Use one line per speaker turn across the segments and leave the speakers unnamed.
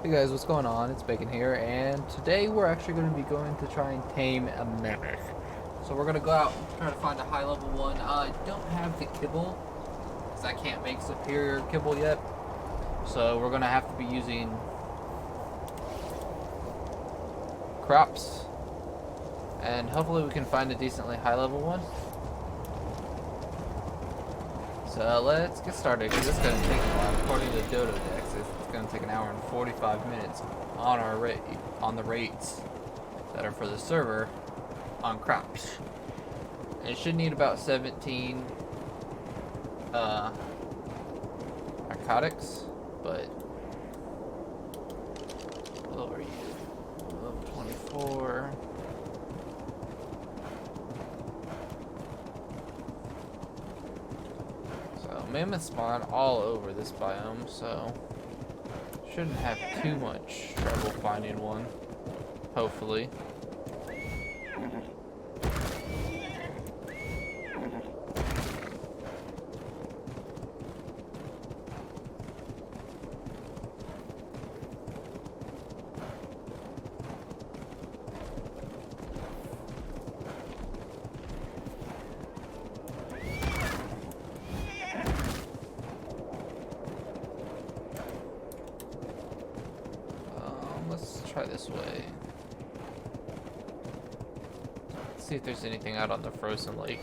Hey guys, what's going on? It's Bacon here, and today we're actually going to be going to try and tame a mammoth. So we're going to go out and try to find a high level one. I don't have the kibble, because I can't make superior kibble yet. So we're going to have to be using crops, and hopefully we can find a decently high level one. So let's get started, because it's going to take a while. According to Dodo Dex, it's going to take an hour and 45 minutes on our on the rates that are for the server on crops. And it should need about 17 narcotics, but what level are you? Level 24. Mammoths spawn all over this biome, so shouldn't have too much trouble finding one, hopefully. Let's try this way. Let's see if there's anything out on the frozen lake.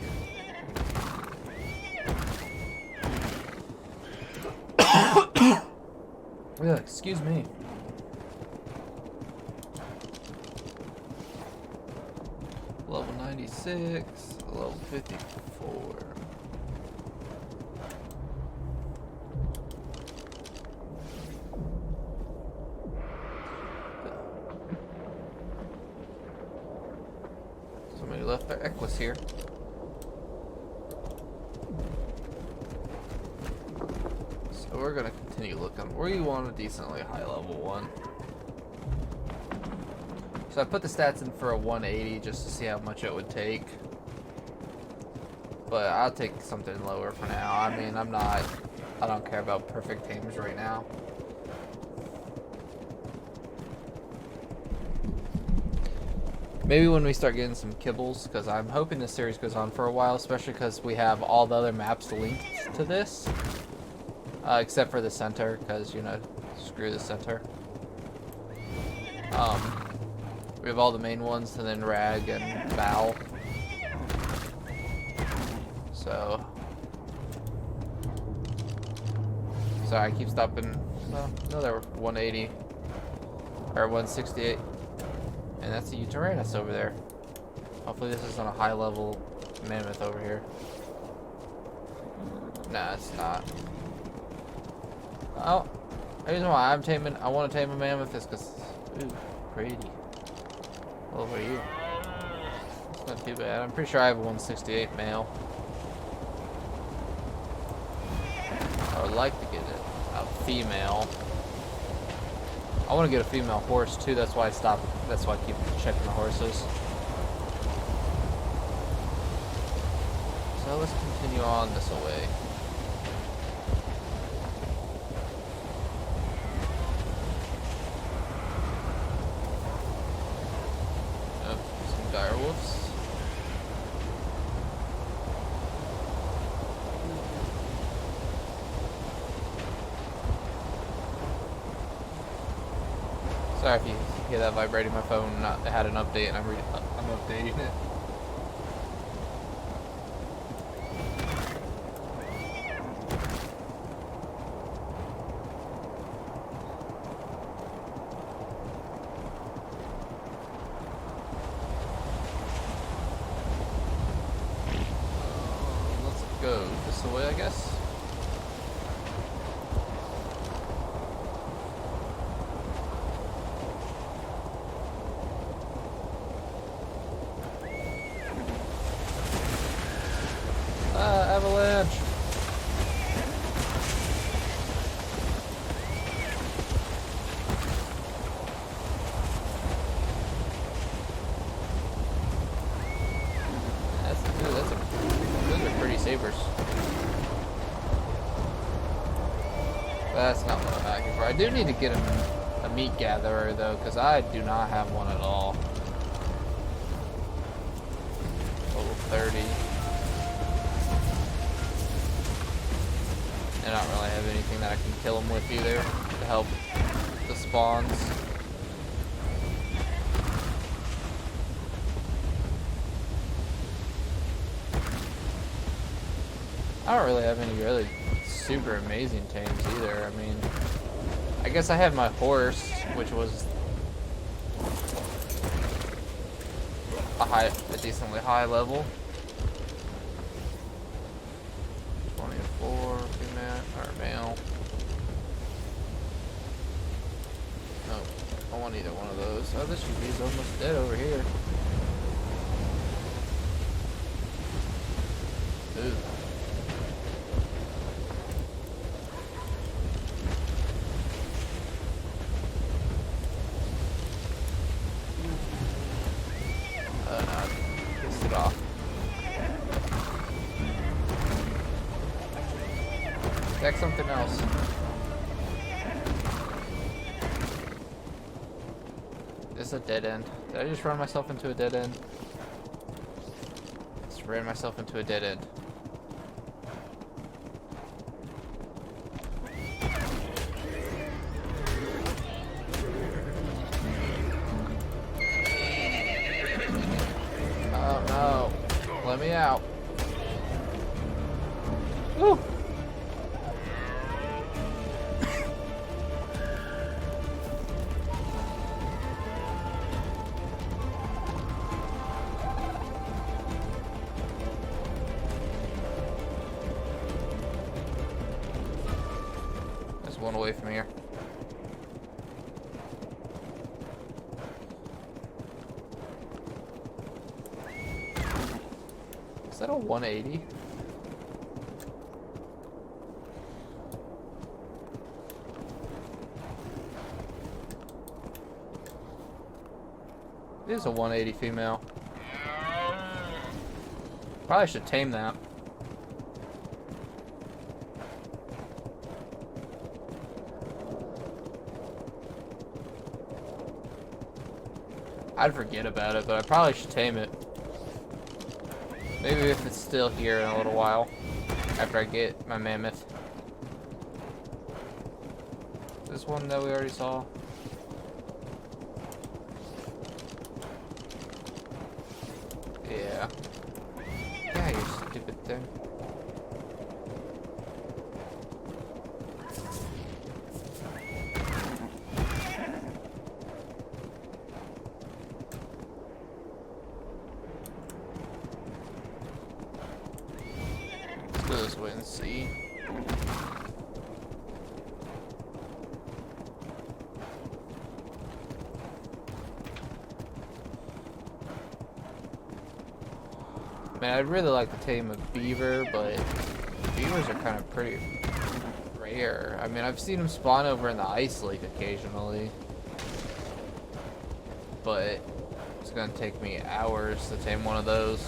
Yeah, excuse me. Level 96, level 54. Somebody left their Equus here. So we're gonna continue looking. We want a decently high level one. So I put the stats in for a 180 just to see how much it would take. But I'll take something lower for now. I mean, I don't care about perfect tames right now. Maybe when we start getting some kibbles, because I'm hoping this series goes on for a while, especially because we have all the other maps linked to this. Except for the center, because, you know, screw the center. We have all the main ones, and then Rag and Val. So... Sorry, I keep stopping. No, they were 180. Or 168. And that's a Uranus over there. Hopefully this isn't a high level mammoth over here. Nah, it's not. Oh, the reason why I want to tame a mammoth is because, ooh, pretty. What level are you? It's not too bad. I'm pretty sure I have a 168 male. I would like to get a female. I want to get a female horse too, that's why I stopped. That's why I keep checking the horses. So let's continue on this way. Oh, some dire wolves. Sorry if you hear that vibrating. My phone had an update and I'm updating it. Let's go this way, I guess. Avalanche. Those are pretty sabers. That's not what I'm asking for. I do need to get a meat gatherer though, because I do not have one at all. Level 30. And I don't really have anything that I can kill them with either to help the spawns. I don't really have any really super amazing tames either. I mean, I guess I had my horse, which was a decently high level. 24 female or male. No, I don't want either one of those. Oh, this UV's almost dead over here. Ooh. Attack something else. This is a dead end. Did I just run myself into a dead end? Just ran myself into a dead end. Oh no. Let me out. Woo! One away from here. Is that a 180? It is a 180 female. Probably should tame that. I'd forget about it, but I probably should tame it. Maybe if it's still here in a little while, after I get my mammoth. This one that we already saw. Yeah. Yeah, you stupid thing. Let's wait and see. Man, I'd really like to tame a beaver, but beavers are kind of pretty rare. I mean, I've seen them spawn over in the ice lake occasionally, but it's gonna take me hours to tame one of those.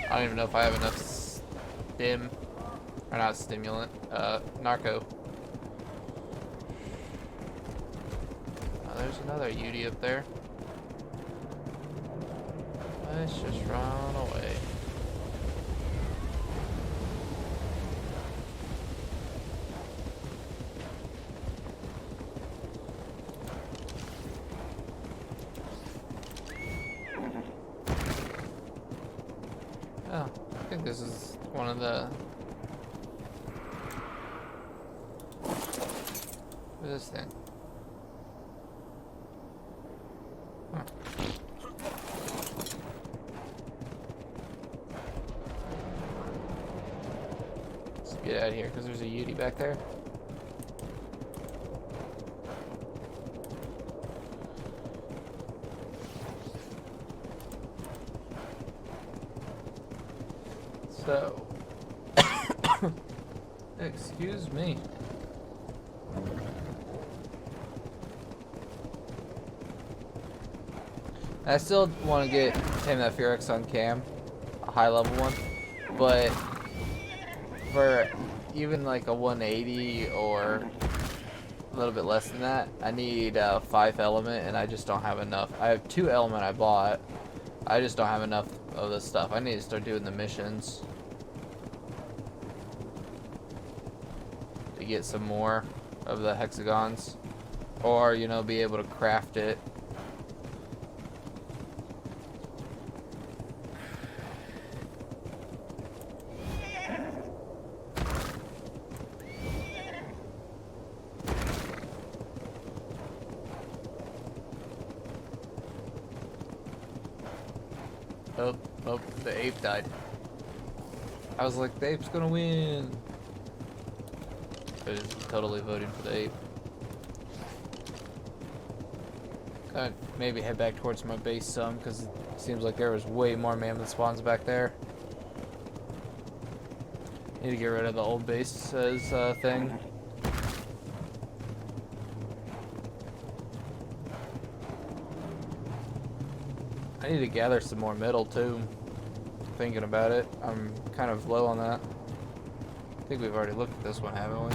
I don't even know if I have enough stim, or not stimulant, narco. Oh, there's another UD up there. Let's just run away. Oh, I think this is one of the... What is this thing? Huh. Let's get out of here because there's a Yeti back there. So, excuse me. I still want to get tame that Fearx on cam, a high level one, but for even like a 180 or a little bit less than that, I need 5 element, and I just don't have enough. I have 2 element I bought. I just don't have enough of this stuff. I need to start doing the missions to get some more of the hexagons, or you know, be able to craft it. Oh, the ape died. I was like, the ape's gonna win. I was totally voting for the ape. Could maybe head back towards my base some, because it seems like there was way more mammoth spawns back there. Need to get rid of the old bases thing. I need to gather some more metal too. Thinking about it, I'm kind of low on that. I think we've already looked at this one, haven't we?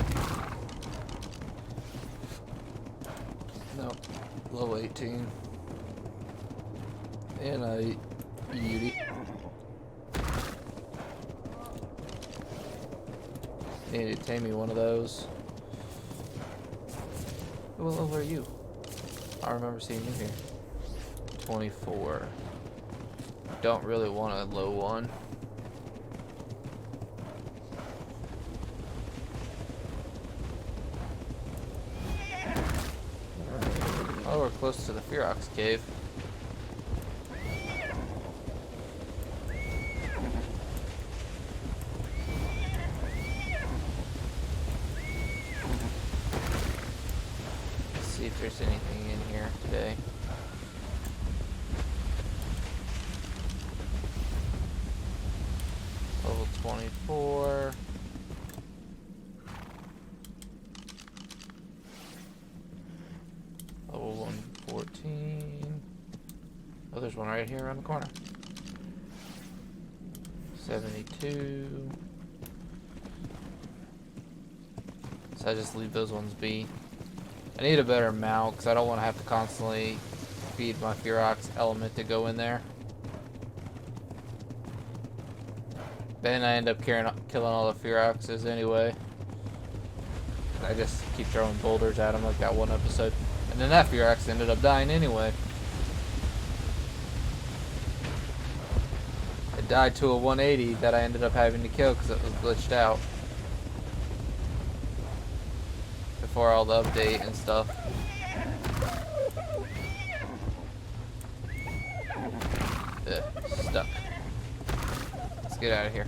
Nope. Level 18. And a beauty. Need to tame me one of those. What level are you? I remember seeing you here. 24. Don't really want a low one. Oh, we're close to the Ferox cave. Let's see if there's anything in here today. Level 24. Level 114. Oh, there's one right here around the corner. 72. So I just leave those ones be. I need a better mount because I don't want to have to constantly feed my Ferox element to go in there. Then I end up killing all the Feroxes anyway. I just keep throwing boulders at them like that one episode. And then that Ferox ended up dying anyway. It died to a 180 that I ended up having to kill because it was glitched out. Before all the update and stuff. Ugh, stuck. Let's get out of here.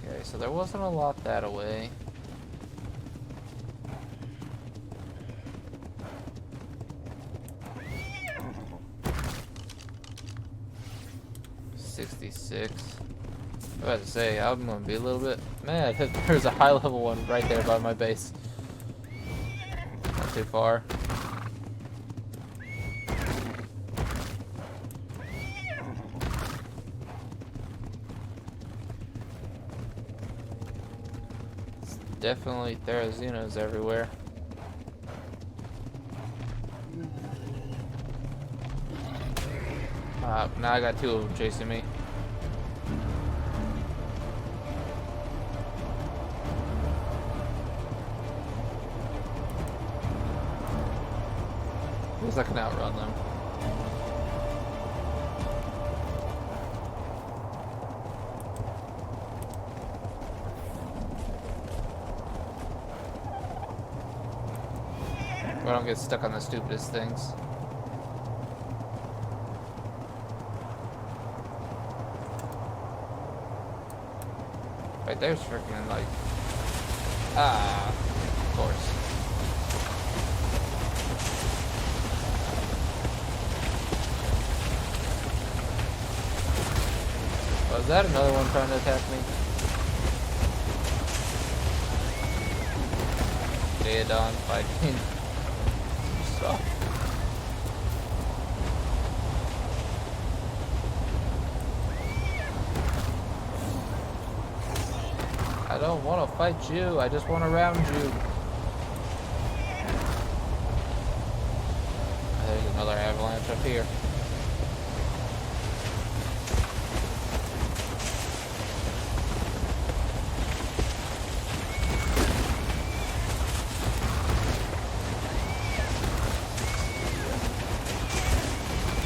Okay, so there wasn't a lot that away. $66. I was about to say, I'm gonna be a little bit mad if there's a high level one right there by my base. Not too far. It's definitely Therazinos everywhere. Now I got 2 of them chasing me. At least I can outrun them. But I don't get stuck on the stupidest things. Right there's freaking like, of course. Was that another one trying to attack me? Daedon fighting. So. don't want to fight you. I just want to round you. There's another avalanche up here.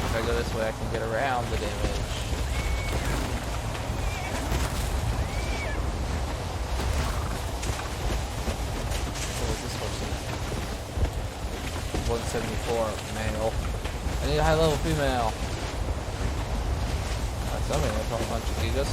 If I go this way, I can get around the damage. What was this horse in? 174 male. I need a high level female. Somebody gonna throw a bunch of Dinos.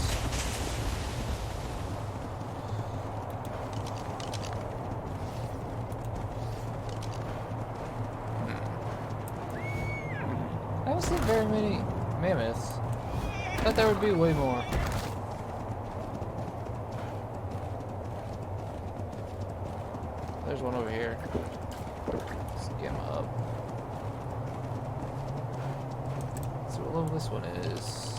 I haven't seen very many mammoths. I thought there would be way more. There's one over here. Let's get him up. Let's see what level this one is.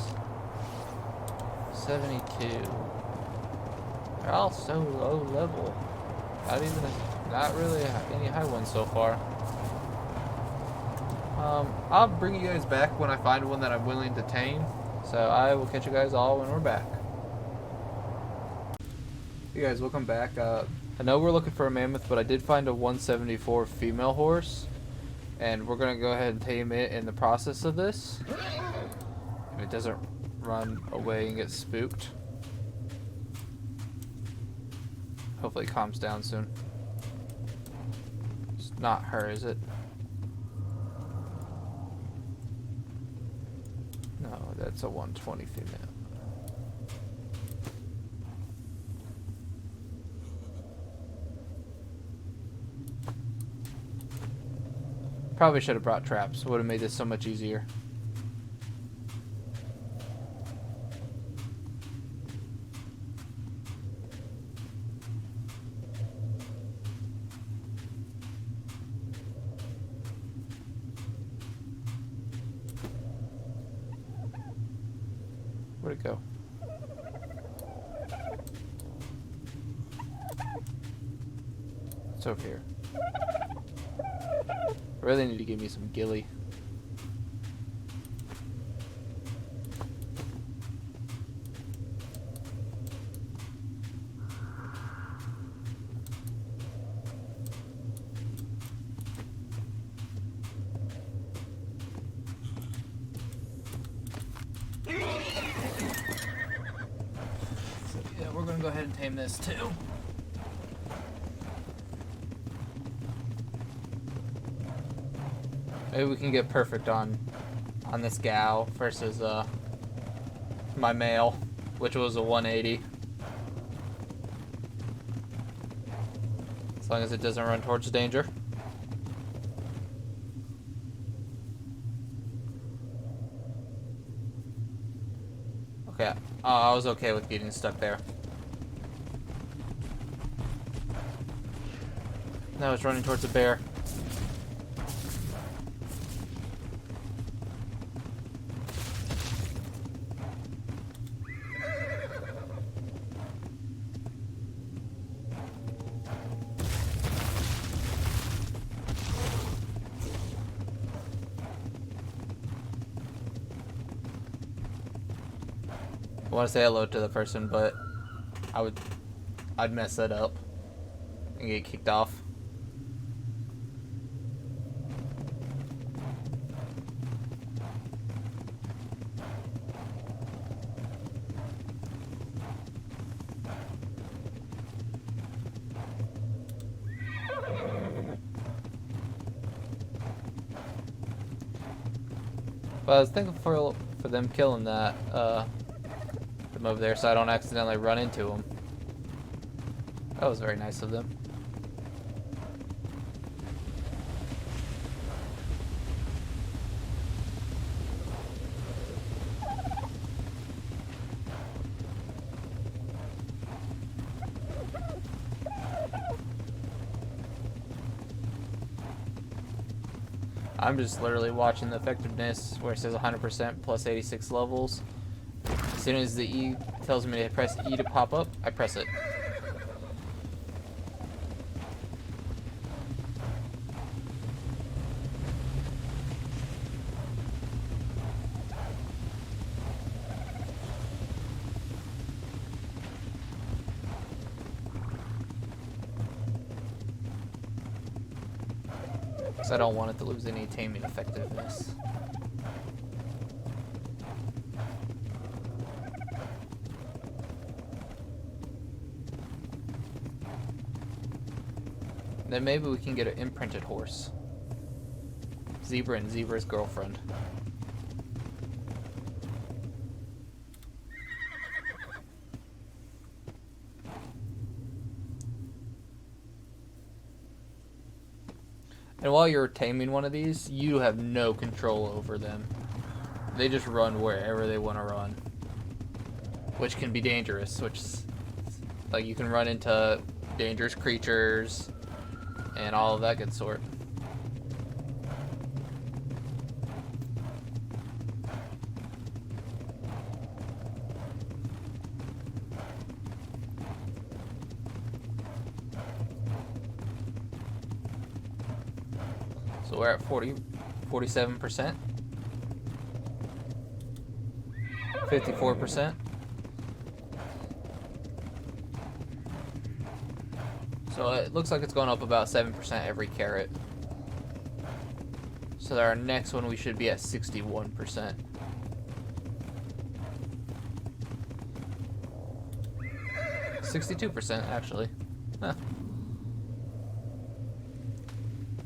72. They're all so low level. Not really any high ones so far. I'll bring you guys back when I find one that I'm willing to tame. So I will catch you guys all when we're back. Hey guys, welcome back. I know we're looking for a mammoth, but I did find a 174 female horse. And we're going to go ahead and tame it in the process of this. If it doesn't run away and get spooked. Hopefully it calms down soon. It's not her, is it? No, that's a 120 female. Probably should have brought traps. Would have made this so much easier. Where'd it go? It's over here. I really need to give me some ghillie. So, yeah, we're gonna go ahead and tame this too. Maybe we can get perfect on this gal versus my male, which was a 180. As long as it doesn't run towards danger. Okay, I was okay with getting stuck there. Now it's running towards the bear. I want to say hello to the person, but I'd mess that up and get kicked off. But I was thinking for them killing that them over there so I don't accidentally run into them. That was very nice of them. I'm just literally watching the effectiveness where it says 100% plus 86 levels. As soon as the E tells me to press E to pop up, I press it. because I don't want it to lose any taming effectiveness. Then maybe we can get an imprinted horse. Zebra and Zebra's girlfriend. And while you're taming one of these, you have no control over them. They just run wherever they want to run. Which can be dangerous, like you can run into dangerous creatures and all of that good sort. So we're at 47%, 54%. So it looks like it's going up about 7% every carrot. So our next one we should be at 61%. %, actually. Huh.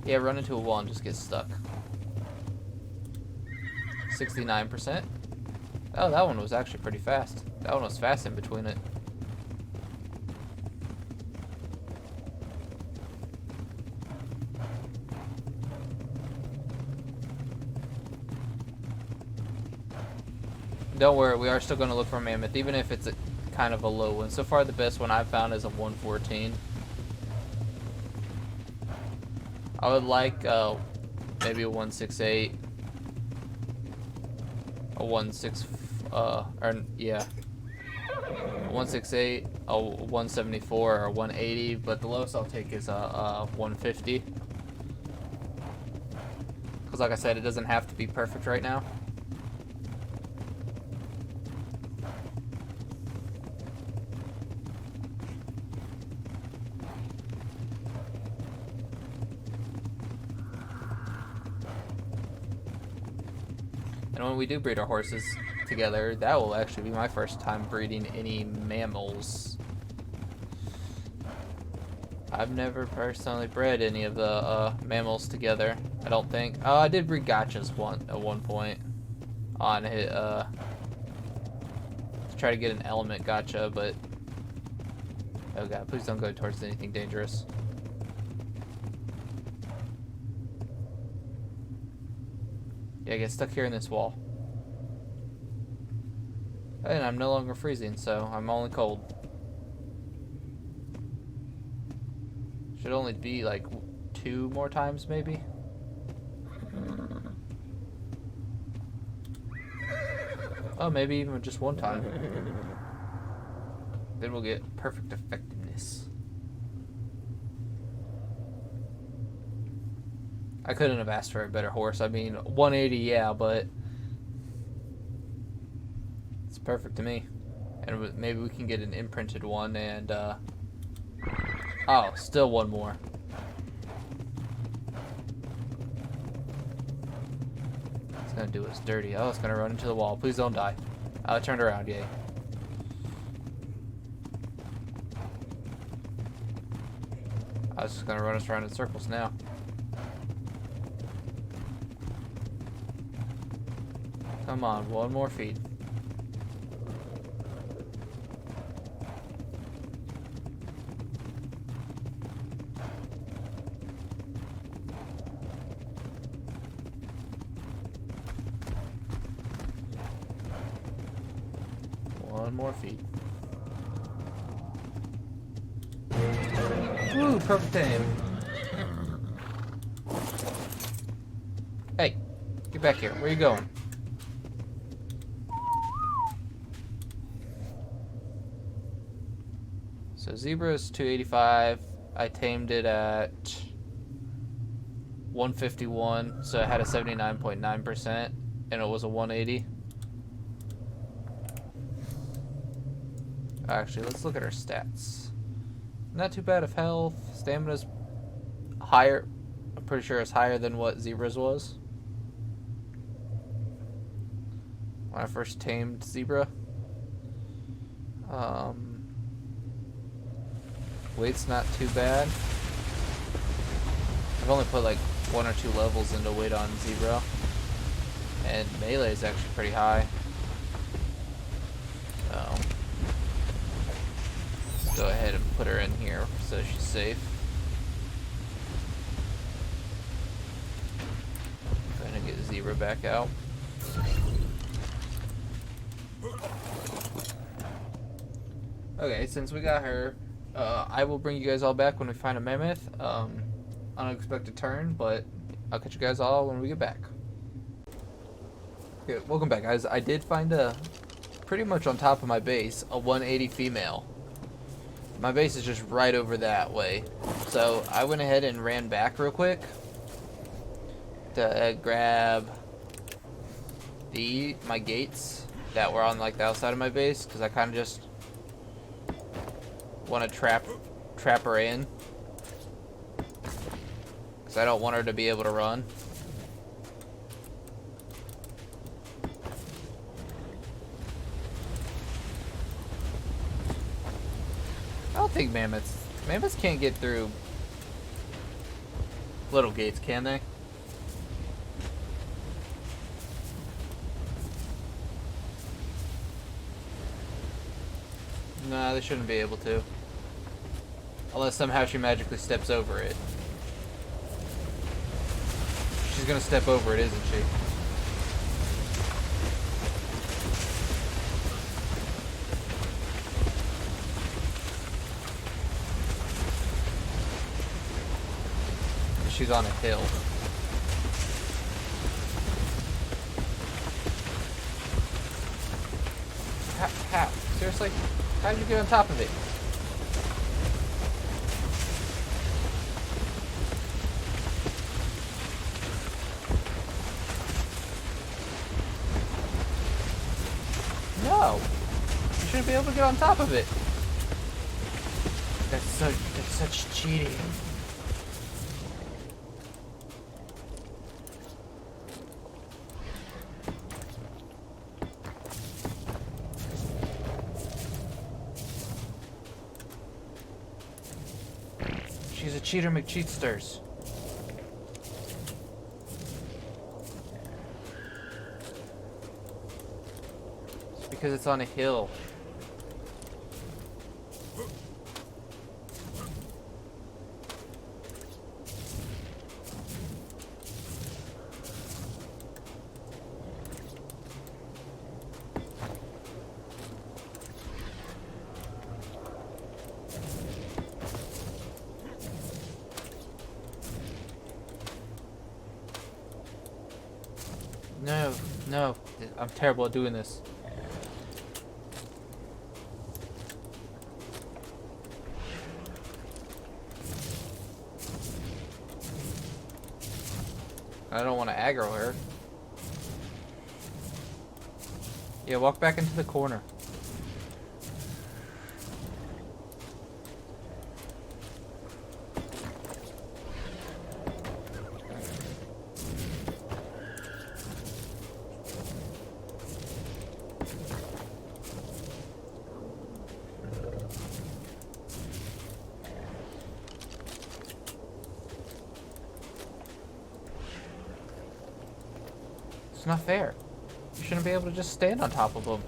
Yeah, run into a wall and just get stuck. 69%. Oh, that one was actually pretty fast. That one was fast in between it. Don't worry, we are still going to look for mammoth, even if it's kind of a low one. So far, the best one I've found is a 114. I would like maybe a 168, a 168, a 174, or a 180. But the lowest I'll take is a 150. Because, like I said, it doesn't have to be perfect right now. And when we do breed our horses together, that will actually be my first time breeding any mammals. I've never personally bred any of the mammals together, I don't think. Oh, I did breed gotchas at one point on it, to try to get an element gotcha, but oh god, please don't go towards anything dangerous. Yeah, I get stuck here in this wall. And I'm no longer freezing, so I'm only cold. Should only be like 2 more times, maybe? Oh, maybe even just 1 time. Then we'll get perfect effectiveness. I couldn't have asked for a better horse. I mean, 180, yeah, but it's perfect to me. And maybe we can get an imprinted one and, oh, still 1 more. It's gonna do us dirty. Oh, it's gonna run into the wall. Please don't die. Oh, it turned around, yay. I was just gonna run us around in circles now. Come on, 1 more feed. One more feed. Woo, perfect aim. Hey, get back here. Where are you going? So zebra is 285. I tamed it at 151, so it had a 79.9%, and it was a 180. Actually, let's look at our stats. Not too bad of health. Stamina's higher. I'm pretty sure it's higher than what Zebra's was when I first tamed Zebra. Weight's not too bad. I've only put like 1 or 2 levels into weight on Zebra, and melee is actually pretty high. So go ahead and put her in here so she's safe. Go ahead and get Zebra back out. Okay, since we got her, I will bring you guys all back when we find a mammoth. Unexpected turn, but I'll catch you guys all when we get back. Okay, welcome back, guys. I did find pretty much on top of my base, a 180 female. My base is just right over that way. So I went ahead and ran back real quick to grab my gates that were on like the outside of my base, because I kind of just want to trap her in, because I don't want her to be able to run. I don't think mammoths can't get through little gates, can they? Nah, they shouldn't be able to. Unless somehow she magically steps over it. She's gonna step over it, isn't she? She's on a hill. How? Seriously? How did you get on top of it? No! You shouldn't be able to get on top of it. That's such cheating. She's a cheater McCheatsters. It's because it's on a hill. No, I'm terrible at doing this. I don't want to aggro her. Yeah, walk back into the corner. It's not fair. You shouldn't be able to just stand on top of them.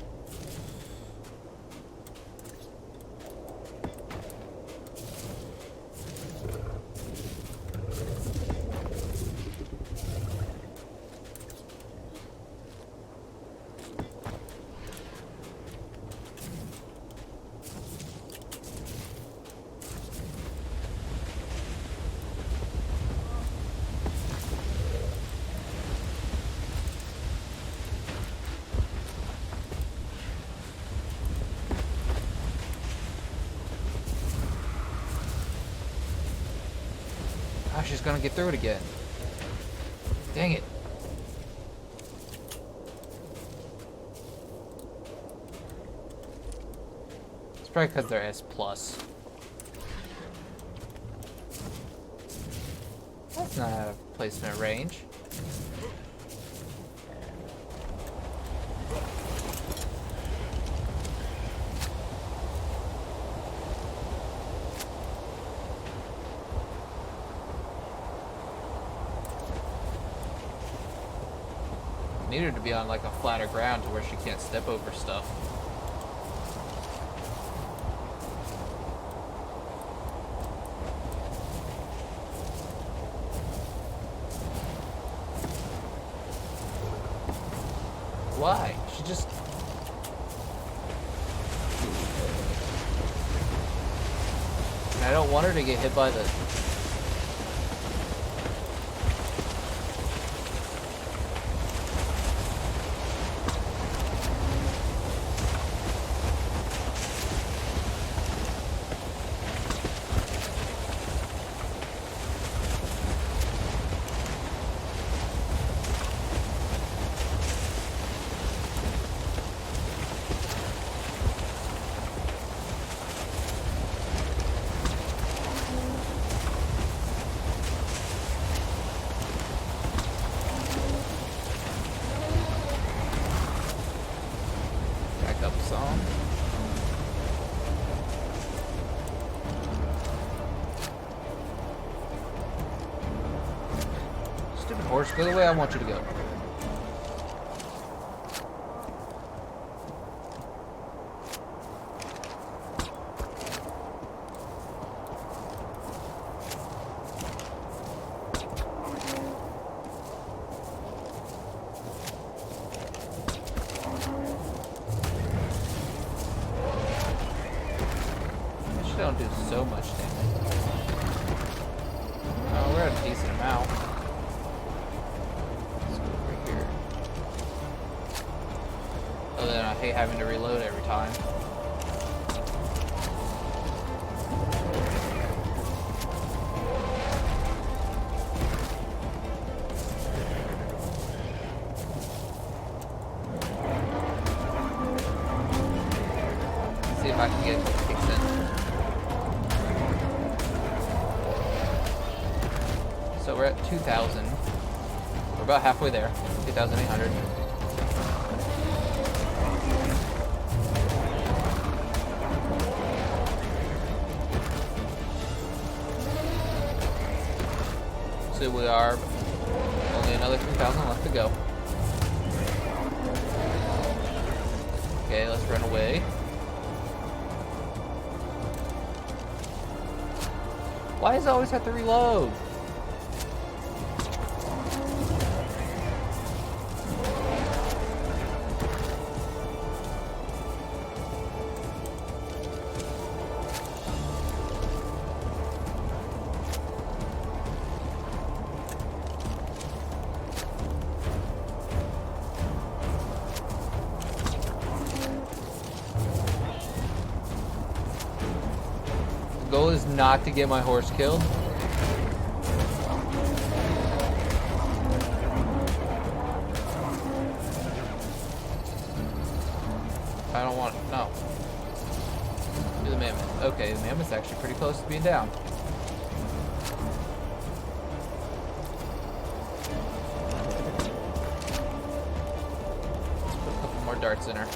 Oh, she's gonna get through it again. Dang it. It's probably because they're S+. That's not out of placement range. Need her to be on like a flatter ground to where she can't step over stuff. Why? She just... And I don't want her to get hit by the... Stupid horse, go the way I want you to go. Don't do so much damage. Oh, we're at a decent amount. Let's go over here. Other than I hate having to reload every time. Let's see if I can get a couple kicks in. So we're at 2,000. We're about halfway there. 2,800. So we are only another 3,000 left to go. Okay, let's run away. Why does it always have to reload? The goal is not to get my horse killed. I don't want... no. Do the mammoth. Okay, the mammoth's actually pretty close to being down. Let's put a couple more darts in her.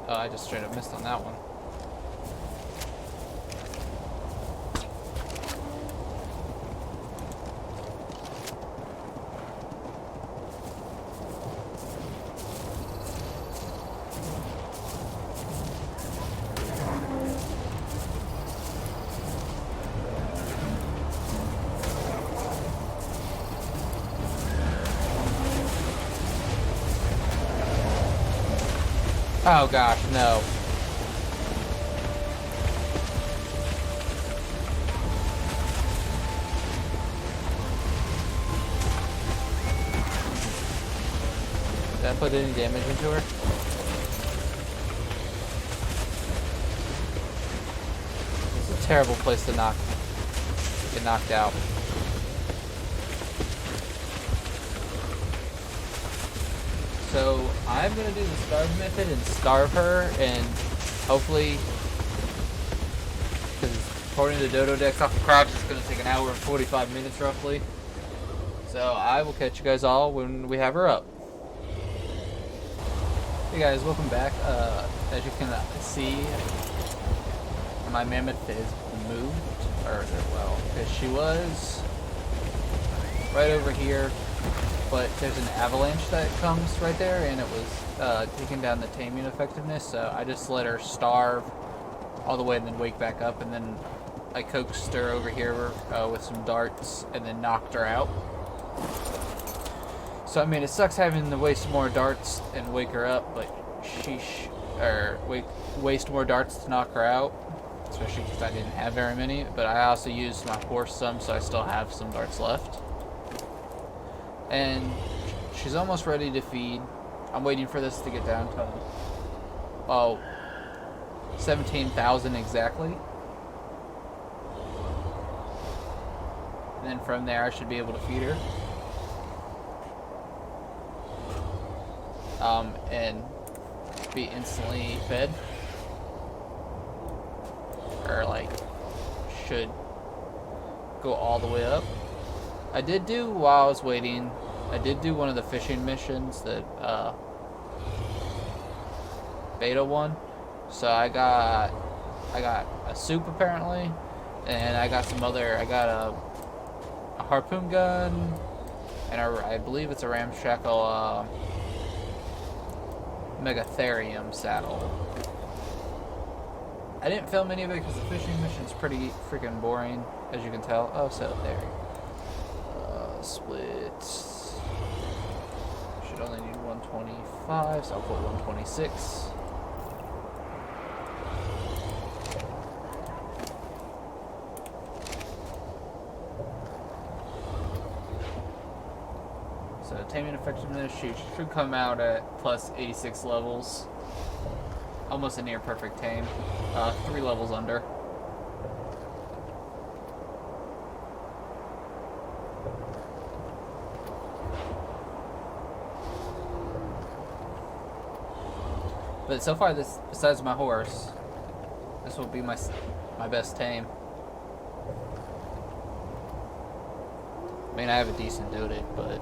Oh, I just straight up missed on that one. Oh gosh, no. Did I put any damage into her? This is a terrible place to get knocked out. So I'm gonna do the starve method and starve her and hopefully, because according to the Dodo decks off the crouch, it's going to take an hour and 45 minutes roughly. So I will catch you guys all when we have her up. Hey guys, welcome back. As you can see, my mammoth is moved, or well, because she was right over here, but there's an avalanche that comes right there, and it was taking down the taming effectiveness, so I just let her starve all the way and then wake back up, and then I coaxed her over here with some darts and then knocked her out. So I mean, it sucks having to waste more darts and wake her up, but waste more darts to knock her out, especially because I didn't have very many. But I also used my horse some, so I still have some darts left. And she's almost ready to feed. I'm waiting for this to get down to 17,000 exactly. And then from there I should be able to feed her. And be instantly fed. Or like, should go all the way up. I did do, while I was waiting, I did do one of the fishing missions that beta one. So I got a soup apparently, and I got some other, I got a harpoon gun, and I believe it's a ramshackle Megatherium saddle. I didn't film any of it because the fishing mission's pretty freaking boring, as you can tell. Oh, so there. Split. Should only need 125, so I'll put 126. So taming effectiveness, she should come out at plus 86 levels. Almost a near perfect tame. 3 levels under. But so far, this, besides my horse, this will be my best tame. I mean, I have a decent doted, but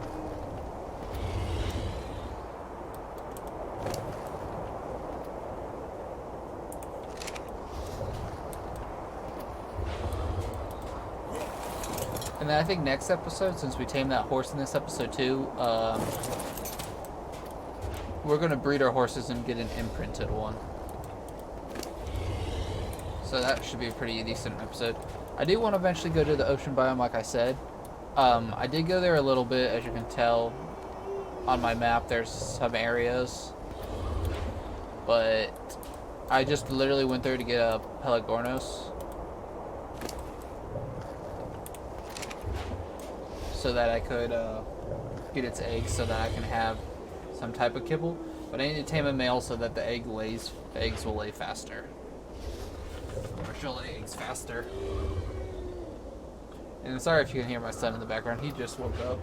and then I think next episode, since we tamed that horse in this episode too, we're going to breed our horses and get an imprinted one. So that should be a pretty decent episode. I do want to eventually go to the ocean biome, like I said. I did go there a little bit, as you can tell on my map. There's some areas, but I just literally went there to get a Pelagornos, so that I could get its eggs, so that I can have some type of kibble. But I need to tame a male so that the eggs will lay faster, or she'll lay eggs faster. And I'm sorry if you can hear my son in the background. He just woke up.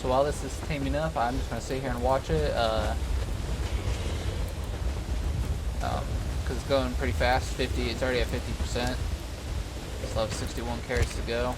So while this is taming up, I'm just going to sit here and watch it, because it's going pretty fast. It's already at 50%. Still have 61 carries to go.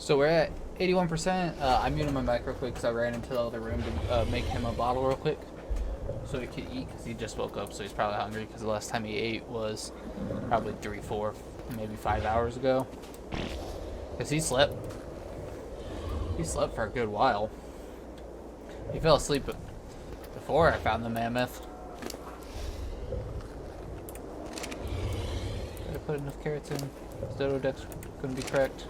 So we're at 81%. I muted my mic real quick because I ran into the other room to make him a bottle real quick so he could eat, because he just woke up, so he's probably hungry, because the last time he ate was probably 3, 4, maybe 5 hours ago. Because he slept. He slept for a good while. He fell asleep before I found the mammoth. Did I put enough carrots in? Is Dodo Dex going to be correct?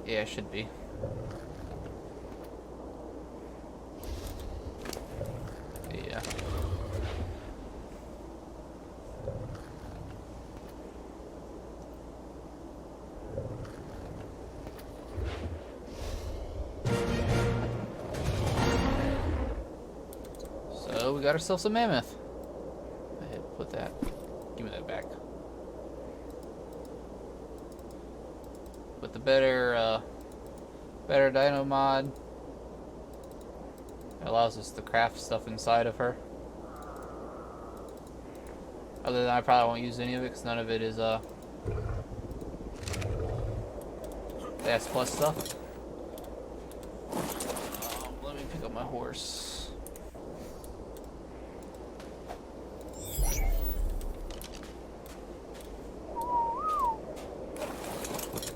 Yeah, it should be. Yeah. So we got ourselves a mammoth. I had to put that. Give me that back. With the better dino mod, it allows us to craft stuff inside of her. Other than I probably won't use any of it because none of it is the S plus stuff. Let me pick up my horse.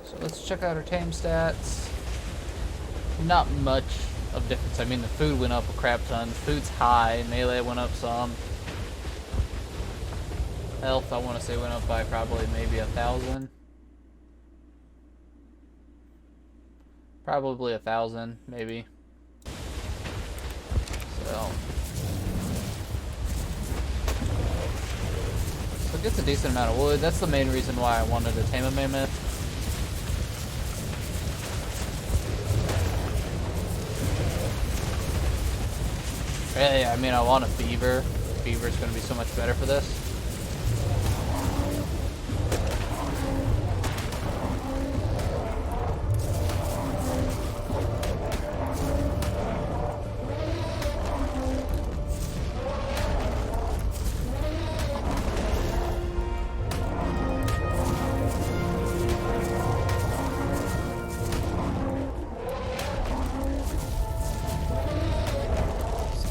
So let's check out our tame stats. Not much of difference. I mean, the food went up a crap ton. Food's high. Melee went up some. Health, I want to say, went up by probably maybe 1,000. Probably 1,000, maybe. So it gets a decent amount of wood. That's the main reason why I wanted to tame a mammoth. Really, I mean, I want a beaver. Beaver's going to be so much better for this.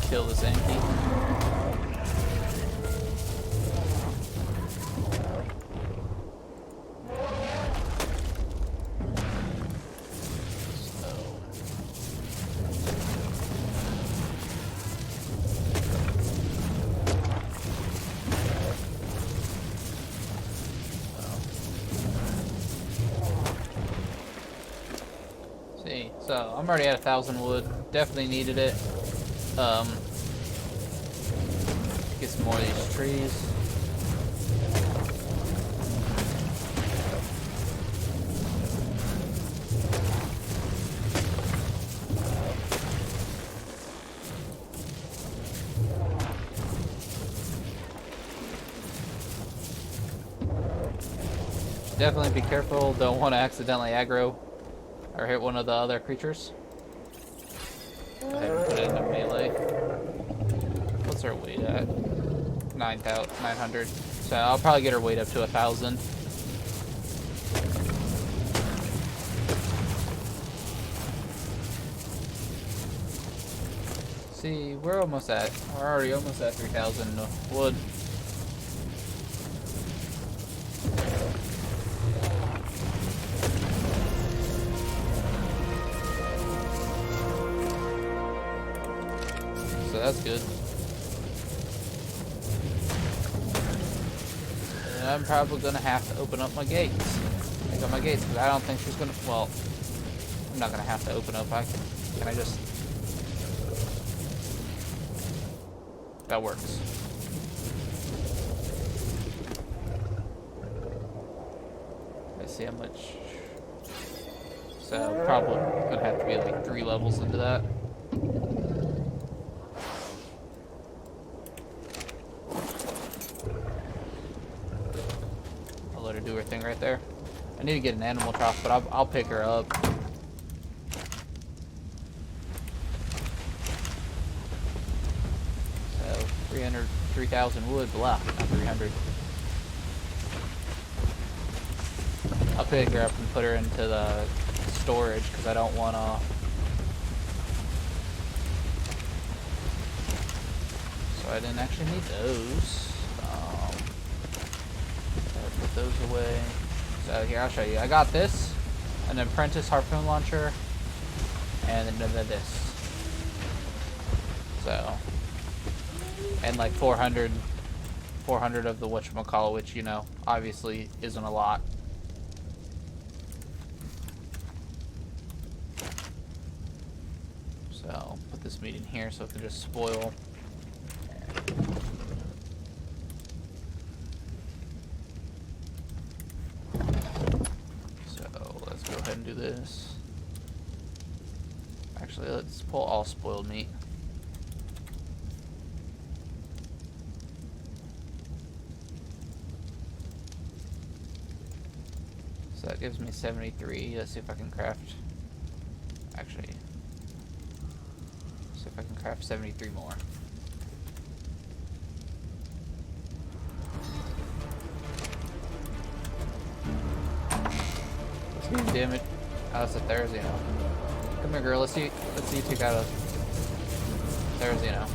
Kill this Enki. See, so I'm already at 1,000 wood. Definitely needed it. Get some more of these trees. Definitely be careful. Don't want to accidentally aggro or hit one of the other creatures. Go ahead and put it into melee. What's our weight at? 900. So I'll probably get her weight up to 1,000. See, we're almost at. We're already almost at 3,000 wood. So that's good. And I'm probably gonna have to open up my gates. Take out my gates because I don't think she's gonna. Well, I'm not gonna have to open up. Can I just? That works. Let's see how much. So probably gonna have to be like 3 levels into that. I'll let her do her thing right there. I need to get an animal trough, but I'll pick her up. So 3,000 wood, blah, not 300. I'll pick her up and put her into the storage because I don't want to. So I didn't actually need those. Gotta put those away. So here, I'll show you. I got this, an apprentice harpoon launcher, and then this. So, and like 400 of the whatchamacallit, which, you know, obviously isn't a lot. So, put this meat in here so it can just spoil. So, let's go ahead and do this. Actually, let's pull all spoiled meat. So that gives me 73. Let's see if I can craft. Actually, see if I can craft 73 more. Let's get damage. Oh, it's a Therizino. Come here, girl. Let's see you take out a Therizino.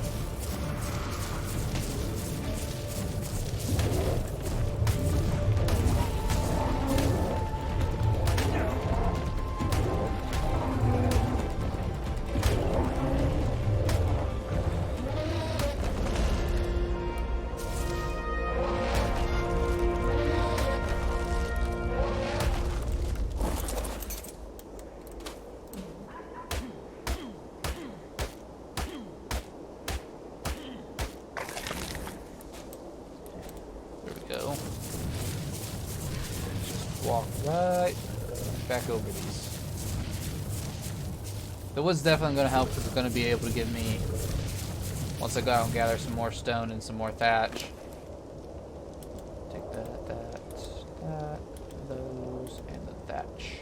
Walk right back over these. The wood's definitely going to help because it's going to be able to give me, once I go out and gather some more stone and some more thatch. Take that, those, and the thatch.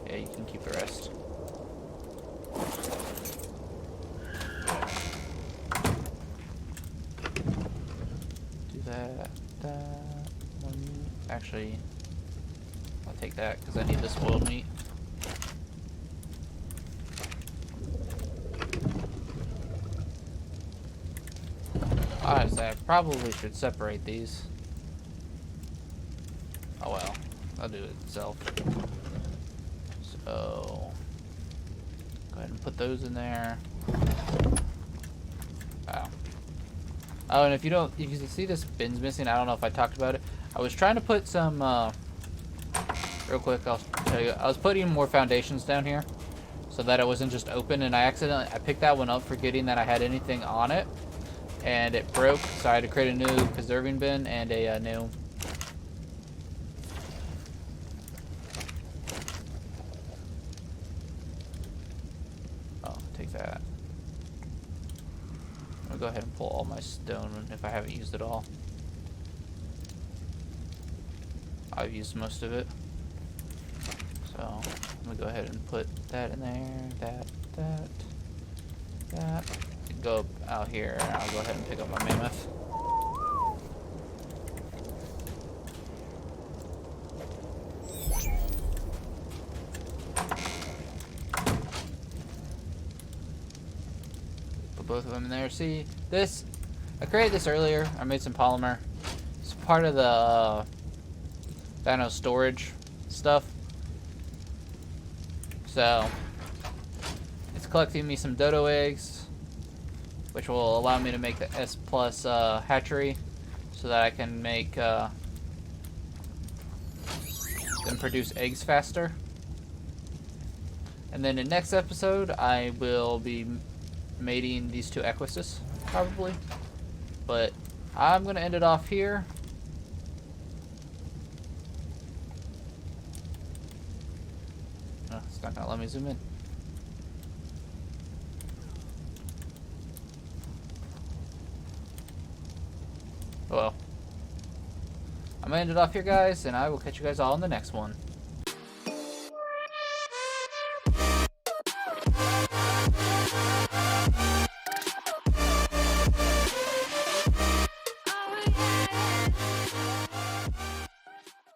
Yeah, you can keep the rest. Do that. Actually, I'll take that because I need the spoiled meat. Honestly, I probably should separate these. Oh well, I'll do it itself. So, go ahead and put those in there. Wow. Oh, and if you see this bin's missing, I don't know if I talked about it. I was trying to put some, real quick, I'll tell you, I was putting more foundations down here so that it wasn't just open, and I picked that one up forgetting that I had anything on it, and it broke, so I had to create a new preserving bin and a new take that. I'm gonna go ahead and pull all my stone if I haven't used it all. I've used most of it. So I'm gonna go ahead and put that in there, that. Go out here, and I'll go ahead and pick up my mammoth. Put both of them in there. See, this, I created this earlier. I made some polymer. It's part of the Dino Storage stuff. So it's collecting me some dodo eggs, which will allow me to make the S+ hatchery, so that I can make them produce eggs faster. And then in next episode, I will be mating these two equises, probably. But I'm gonna end it off here. It's not gonna let me zoom in. Well, I'm gonna end it off here, guys, and I will catch you guys all in the next one.